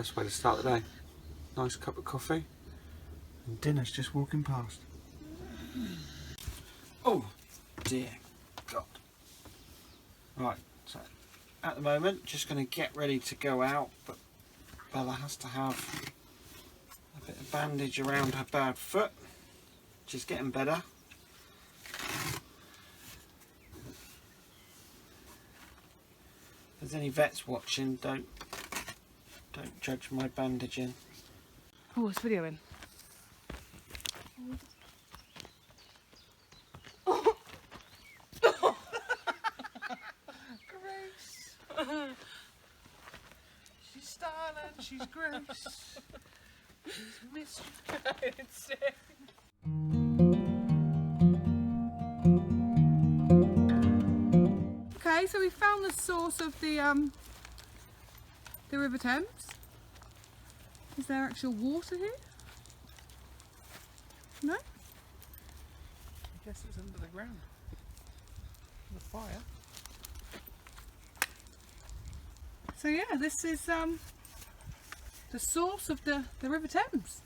best way to start the day. Nice cup of coffee, and dinner's just walking past. Oh dear God. Right, so at the moment, just going to get ready to go out, but Bella has to have a bit of bandage around her bad foot, which is getting better. If there's any vets watching, don't judge my bandaging. Oh, it's videoing. Grace. She's Starla, she's Grace. She's Mischief. Okay, so we found the source of the River Thames. Is there actual water here? No? I guess it's under the ground. The fire. So yeah, this is the source of the River Thames.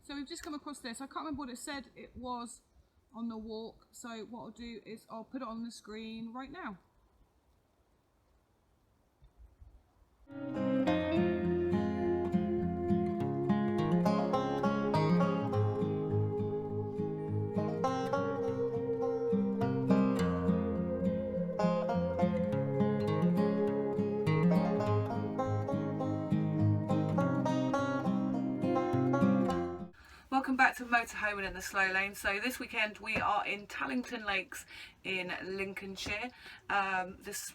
So we've just come across this. I can't remember what it said it was on the walk. So what I'll do is I'll put it on the screen right now. Welcome back to Motorhoming in the Slow Lane. So this weekend we are in Tallington Lakes in Lincolnshire.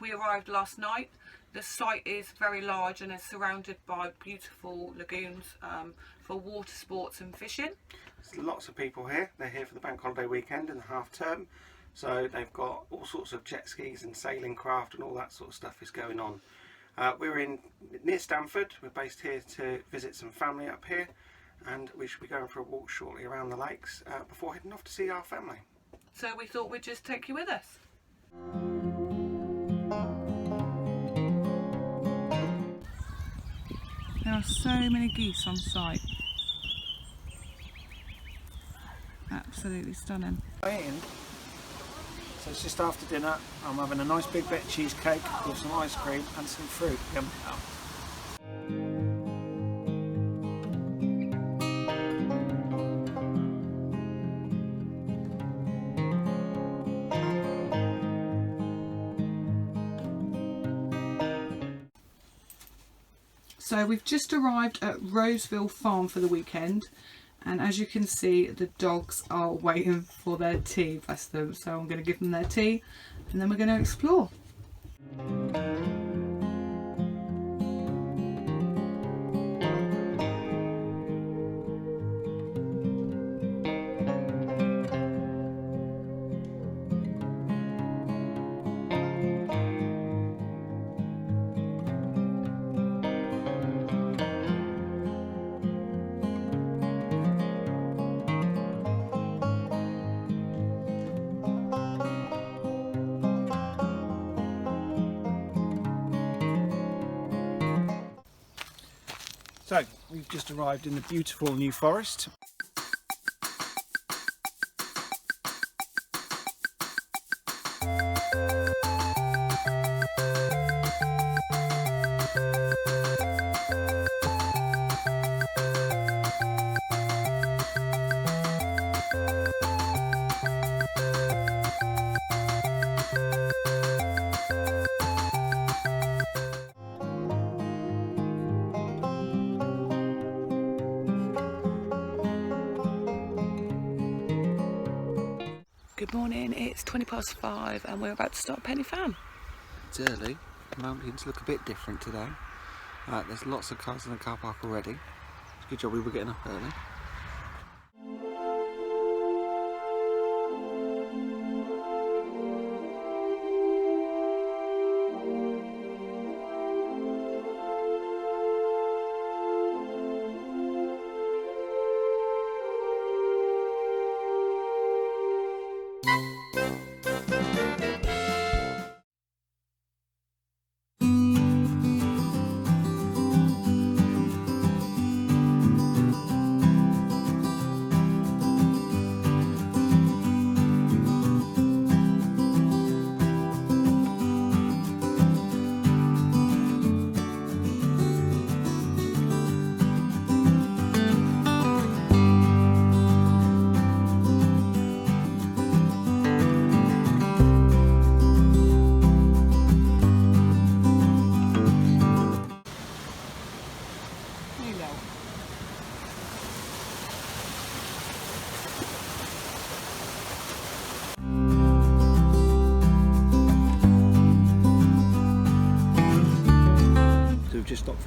We arrived last night. The site is very large and is surrounded by beautiful lagoons for water sports and fishing. There's lots of people here. They're here for the bank holiday weekend and the half term. So they've got all sorts of jet skis and sailing craft and all that sort of stuff is going on. We're near Stamford. We're based here to visit some family up here. And we should be going for a walk shortly around the lakes before heading off to see our family. So we thought we'd just take you with us. There are so many geese on site. Absolutely stunning. So it's just after dinner. I'm having a nice big bit of cheesecake with some ice cream and some fruit. Yum. So we've just arrived at Roseville Farm for the weekend, and as you can see the dogs are waiting for their tea, bless them. So I'm going to give them their tea and then we're going to explore. So we've just arrived in the beautiful New Forest. Good morning, it's 5:20 and we're about to start Penny Fan. It's early. Mountains look a bit different today. There's lots of cars in the car park already. It's a good job we were getting up early.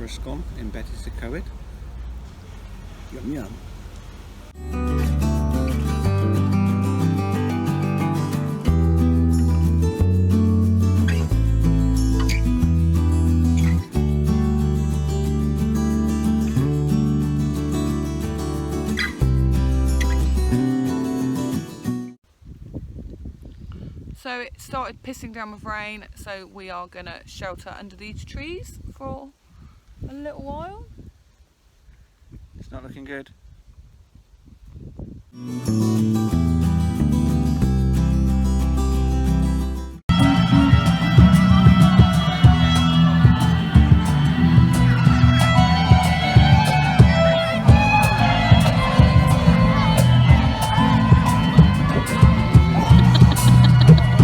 for a scone in Betty's Coed. Yum yum. So it started pissing down with rain, so we are going to shelter under these trees for a little while. It's not looking good.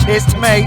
Cheers to me.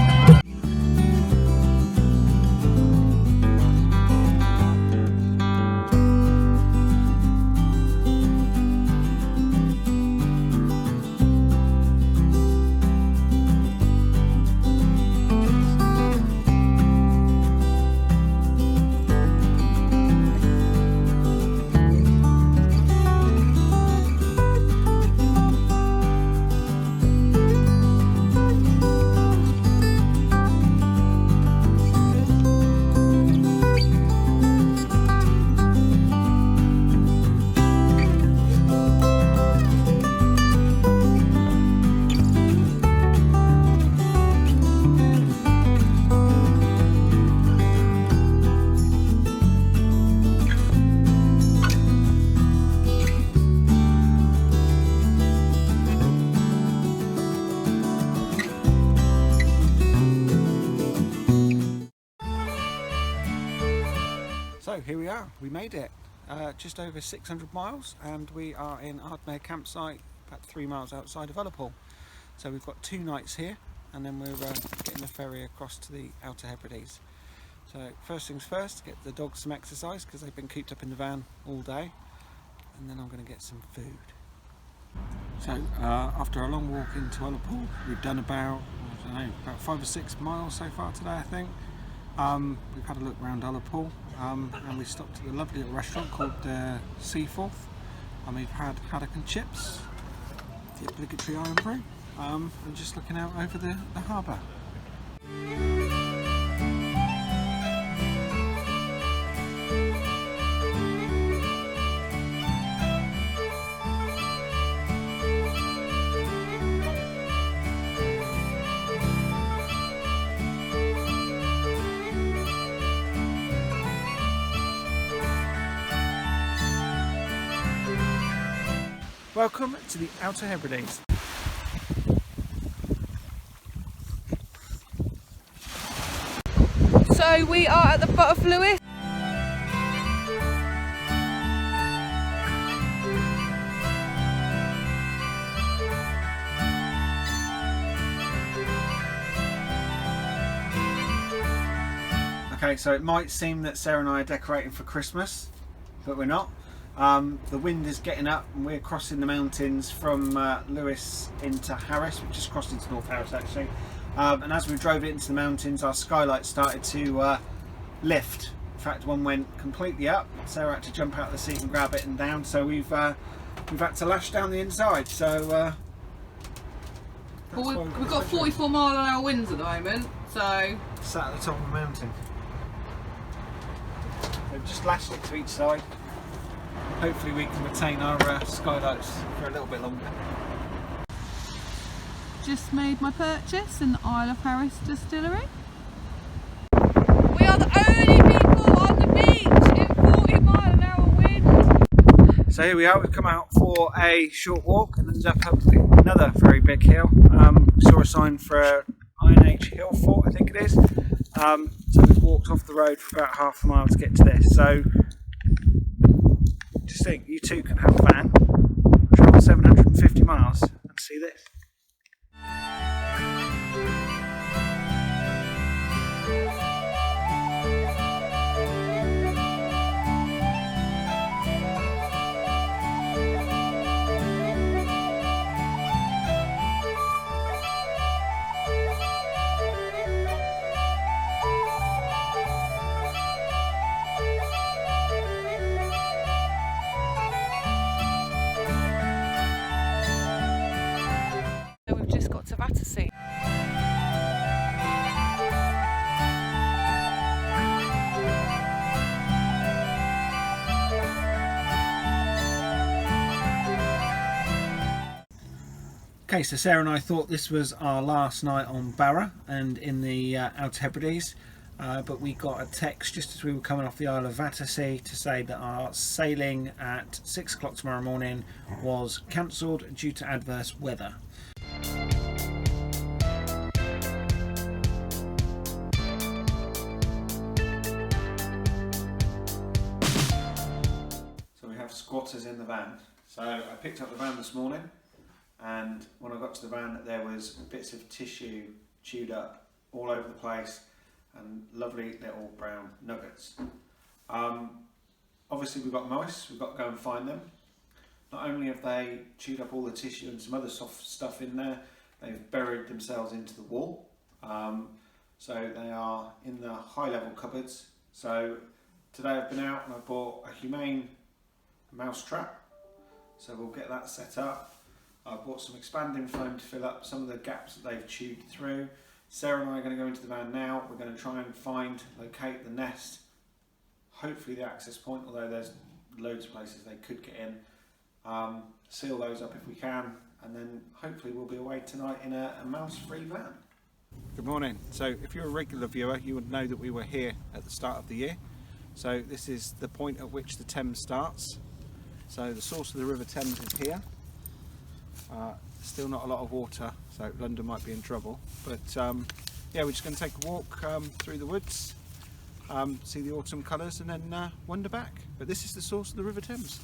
So here we are, we made it. Just over 600 miles and we are in Ardmere campsite about 3 miles outside of Ullapool. So we've got 2 nights here and then we're getting the ferry across to the Outer Hebrides. So first things first, get the dogs some exercise because they've been cooped up in the van all day, and then I'm going to get some food. So after a long walk into Ullapool, we've done about 5 or 6 miles so far today, I think. We've had a look around Ullapool and we stopped at a lovely little restaurant called Seaforth, and we've had haddock and chips, the obligatory iron brew, and just looking out over the harbour. Welcome to the Outer Hebrides. So we are at the butt of Lewis. Okay, so it might seem that Sarah and I are decorating for Christmas, but we're not. The wind is getting up and we're crossing the mountains from Lewis into Harris. We've just crossed into North Harris actually, and as we drove it into the mountains our skylight started to lift. In fact, one went completely up. Sarah had to jump out of the seat and grab it and down, so we've had to lash down the inside. So Well, we've got 44 mile an hour winds at the moment, so sat at the top of the mountain. So just lashed it to each side. Hopefully we can retain our skylights for a little bit longer. just made my purchase in the Isle of Harris distillery. We are the only people on the beach in 40 mile an hour wind. So here we are, we've come out for a short walk and ended up another very big hill. Saw a sign for Iron Age Hill Fort, I think it is. So we've walked off the road for about half a mile to get to this. So just think, you too can have a van, travel 750 miles and see this. Battersea. Okay, so Sarah and I thought this was our last night on Barra and in the Outer Hebrides, but we got a text just as we were coming off the Isle of Battersea to say that our sailing at 6 o'clock tomorrow morning was cancelled due to adverse weather. So we have squatters in the van. So I picked up the van this morning, and when I got to the van there was bits of tissue chewed up all over the place and lovely little brown nuggets. Obviously we've got mice, we've got to go and find them. Not only have they chewed up all the tissue and some other soft stuff in there, they've buried themselves into the wall. So they are in the high level cupboards. So today I've been out and I bought a humane mouse trap. So we'll get that set up. I bought some expanding foam to fill up some of the gaps that they've chewed through. Sarah and I are going to go into the van now. We're going to try and locate the nest, hopefully the access point, although there's loads of places they could get in. Seal those up if we can, and then hopefully we'll be away tonight in a mouse-free van. Good morning. So if you're a regular viewer, you would know that we were here at the start of the year. So this is the point at which the Thames starts. So the source of the River Thames is here. Still not a lot of water, so London might be in trouble. But yeah, we're just going to take a walk through the woods, see the autumn colours, and then wander back. But this is the source of the River Thames.